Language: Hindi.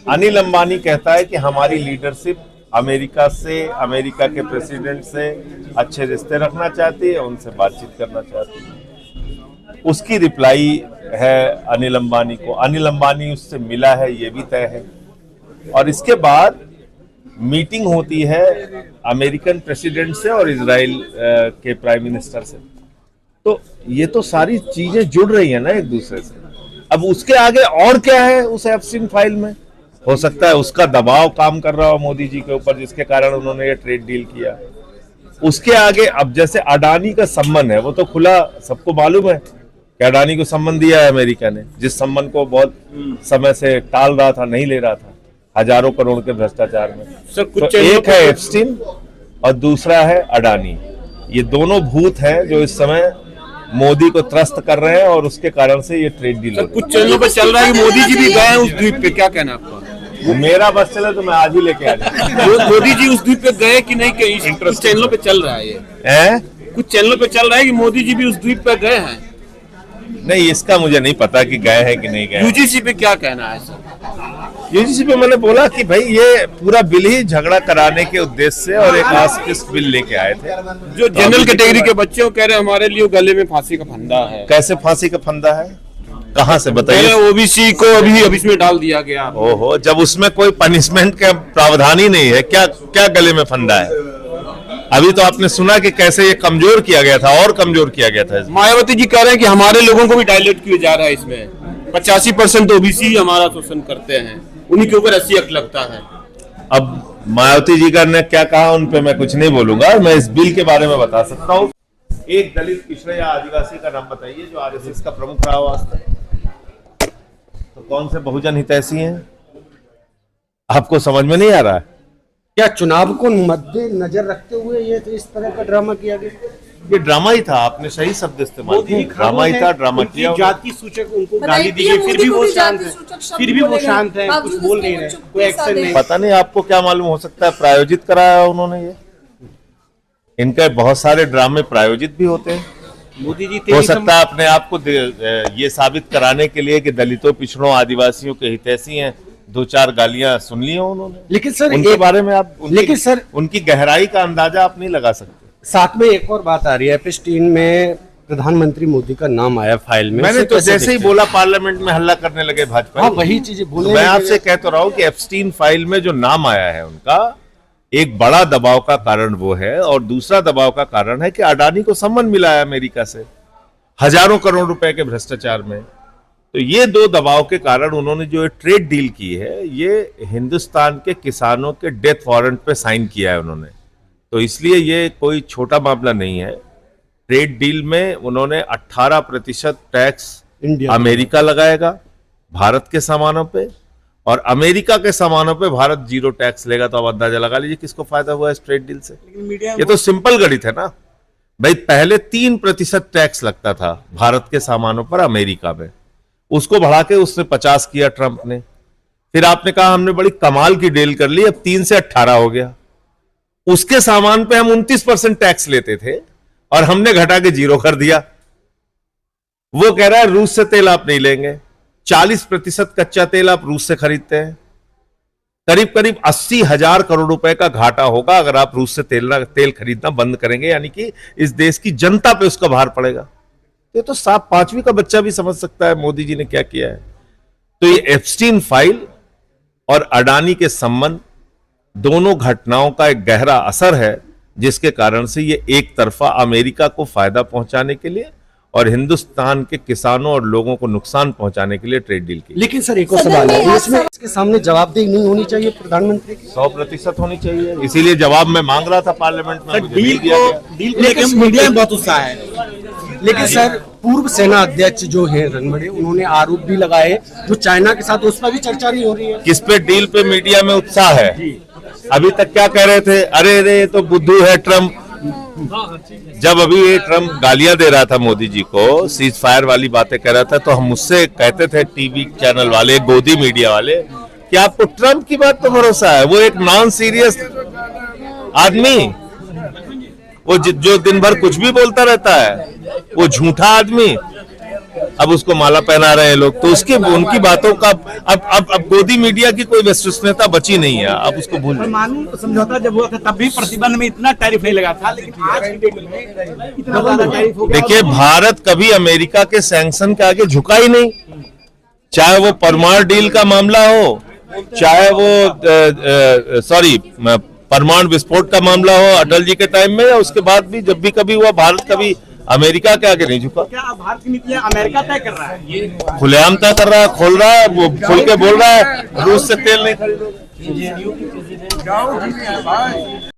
अनिल अंबानी कहता है कि हमारी लीडरशिप अमेरिका से, अमेरिका के प्रेसिडेंट से अच्छे रिश्ते रखना चाहती है, उनसे बातचीत करना चाहती है। उसकी रिप्लाई है अनिल अंबानी को, अनिल अंबानी उससे मिला है ये भी तय है। और इसके बाद मीटिंग होती है अमेरिकन प्रेसिडेंट से और इजराइल के प्राइम मिनिस्टर से। तो ये तो सारी चीजें जुड़ रही है ना एक दूसरे से। अब उसके आगे और क्या है उस एप्स्टीन फाइल में? हो सकता है उसका दबाव काम कर रहा हो मोदी जी के ऊपर, जिसके कारण उन्होंने ये ट्रेड डील किया। उसके आगे अब जैसे अडानी का संबंध है, वो तो खुला सबको मालूम है कि अडानी को संबंध दिया है अमेरिका ने, जिस संबंध को बहुत समय से टाल रहा था, नहीं ले रहा था, हजारों करोड़ के भ्रष्टाचार में। तो एक है एप्स्टीन और दूसरा है अडानी। ये दोनों भूत हैं जो इस समय मोदी को त्रस्त कर रहे हैं और उसके कारण से ये ट्रेड डील। कुछ चैनलों पे चल रहा है कि मोदी जी भी गए हैं उस द्वीप पे, क्या कहना आपका? मेरा बस चले तो मैं आज ही लेके आ जाऊंगा। मोदी जी उस द्वीप पे गए कि नहीं? कुछ चैनलों पे चल रहा है ये, कुछ चैनलों पे चल रहा है कि मोदी जी भी उस द्वीप पे गए हैं। नहीं, इसका मुझे नहीं पता कि गए हैं कि नहीं गए। यूजीसी पे क्या कहना है सर? यूजीसी पे मैंने बोला कि भाई ये पूरा बिल ही झगड़ा कराने के उद्देश्य से और एक आस्किस्ट बिल लेके आए थे। जो जनरल कैटेगरी के बच्चे कह रहे हैं हमारे लिए गले में फांसी का फंदा है। कैसे फांसी का फंदा है? कहाँ से बताइए? ओबीसी को अभी इसमें डाल दिया गया। ओहो, जब उसमें कोई पनिशमेंट का प्रावधान ही नहीं है, क्या क्या गले में फंदा है? अभी तो आपने सुना कि कैसे ये कमजोर किया गया था और कमजोर किया गया था। मायावती जी कह रहे हैं कि हमारे लोगों को भी डायलेट किया जा रहा है इसमें। 85% ओबीसी हमारा शोषण करते हैं, उन्हीं के ऊपर 80 अक लगता है। अब मायावती जी का ने क्या कहा उन पे मैं कुछ नहीं बोलूंगा, मैं इस बिल के बारे में बता सकता हूँ। एक दलित, पिछड़े या आदिवासी का नाम बताइए जो आरएसएस का प्रमुख रहा हो आज तक। तो कौन से बहुजन हितैषी हैं? आपको समझ में नहीं आ रहा है? क्या चुनाव को मद्देनजर रखते हुए ये इस तरह का ड्रामा किया गया? ये ड्रामा ही था, आपने सही शब्द इस्तेमाल किया, ड्रामा ही था, ड्रामा किया। जाति सूचक उनको गाली दी गई, फिर भी वो शांत है, कुछ बोल नहीं रहे, कोई एक्शन नहीं। पता नहीं आपको क्या मालूम, हो सकता है प्रायोजित कराया उन्होंने ये। इनके बहुत सारे ड्रामे प्रायोजित भी होते हैं। मोदी जी हो सकता है अपने आप को ये साबित कराने के लिए कि दलितों, पिछड़ों, आदिवासियों के हितैषी हैं, दो चार गालियां सुन ली हो उन्होंने। लेकिन सर उनके बारे में आप लेकिन सर उनकी गहराई का अंदाजा आप नहीं लगा सकते। साथ में एक और बात आ रही है, एप्स्टीन में प्रधानमंत्री मोदी का नाम आया फाइल में। मैंने तो जैसे ही बोला पार्लियामेंट में हल्ला करने लगे भाजपा। हाँ, वही चीजें बोले। मैं आपसे कह तो रहा हूँ कि एप्स्टीन फाइल में जो नाम आया है उनका, एक बड़ा दबाव का कारण वो है, और दूसरा दबाव का कारण है कि अडानी को सम्मान मिला है अमेरिका से हजारों करोड़ रुपए के भ्रष्टाचार में। तो ये दो दबाव के कारण उन्होंने जो ट्रेड डील की है, ये हिंदुस्तान के किसानों के डेथ वारंट पे साइन किया है उन्होंने। तो इसलिए ये कोई छोटा मामला नहीं है। ट्रेड डील में उन्होंने 18% टैक्स अमेरिका लगाएगा भारत के सामानों पे, और अमेरिका के सामानों पे भारत 0 टैक्स लेगा। तो अब अंदाजा लगा लीजिए किसको फायदा हुआ इस ट्रेड डील से। ये तो सिंपल गणित है ना भाई। पहले 3% टैक्स लगता था भारत के सामानों पर अमेरिका में, उसको बढ़ा के उसने 50 किया ट्रंप ने। फिर आपने कहा हमने बड़ी कमाल की डील कर ली, अब 3 से 18 हो गया। उसके सामान पे हम 29% टैक्स लेते थे और हमने घटा के 0 कर दिया। वो कह रहा है रूस से तेल आप नहीं लेंगे, 40% कच्चा तेल आप रूस से खरीदते हैं। करीब करीब 80,000 करोड़ रुपए का घाटा होगा अगर आप रूस से तेल खरीदना बंद करेंगे, यानी कि इस देश की जनता पे उसका भार पड़ेगा। ये तो साफ 5वीं का बच्चा भी समझ सकता है मोदी जी ने क्या किया है। तो ये एप्स्टीन फाइल और अडानी के संबंध, दोनों घटनाओं का एक गहरा असर है, जिसके कारण से ये एक तरफा अमेरिका को फायदा पहुंचाने के लिए और हिंदुस्तान के किसानों और लोगों को नुकसान पहुंचाने के लिए ट्रेड डील की। लेकिन सर एक और सवाल है, इसमें इसके सामने जवाबदेही नहीं होनी चाहिए प्रधानमंत्री की? 100% होनी चाहिए, इसीलिए जवाब मैं मांग रहा था पार्लियामेंट में। डील को लेकर मीडिया में बहुत उत्साह है, लेकिन सर पूर्व सेना अध्यक्ष जो है रणबड़े, उन्होंने आरोप भी लगाए जो चाइना के साथ, उस पर भी चर्चा नहीं हो रही है। किस पे डील पे मीडिया में उत्साह है? अभी तक क्या कह रहे थे, अरे तो बुद्धू है ट्रम्प। जब अभी ये ट्रम्प गालियां दे रहा था मोदी जी को, सीज फायर वाली बातें कर रहा था, तो हम मुझसे कहते थे टीवी चैनल वाले, गोदी मीडिया वाले, कि आपको ट्रम्प की बात पर भरोसा है? वो एक नॉन सीरियस आदमी, वो जो दिन भर कुछ भी बोलता रहता है, वो झूठा आदमी। अब उसको माला पहना रहे हैं लोग, तो उसके उनकी बातों का अब गोदी मीडिया की कोई विश्वसनीयता बची नहीं है, अब उसको भूल जाइए। परमाणु समझौता जब हुआ था तब भी प्रतिबंध में इतना टैरिफ नहीं लगा था, लेकिन आज की डेट में इतना ज्यादा टैरिफ हो गया। देखिए, भारत कभी अमेरिका के सैंक्शन के आगे झुका ही नहीं, चाहे वो परमाणु डील का मामला हो, चाहे वो परमाणु विस्फोट का मामला हो अटल जी के टाइम में, या उसके बाद भी जब भी कभी हुआ, भारत कभी अमेरिका के आगे नहीं झुका। क्या अब भारत की नीतियां अमेरिका तय कर रहा है? खुलेआम तय कर रहा है, खोल रहा है, वो खुल के बोल रहा है रूस से तेल नहीं खरीदो।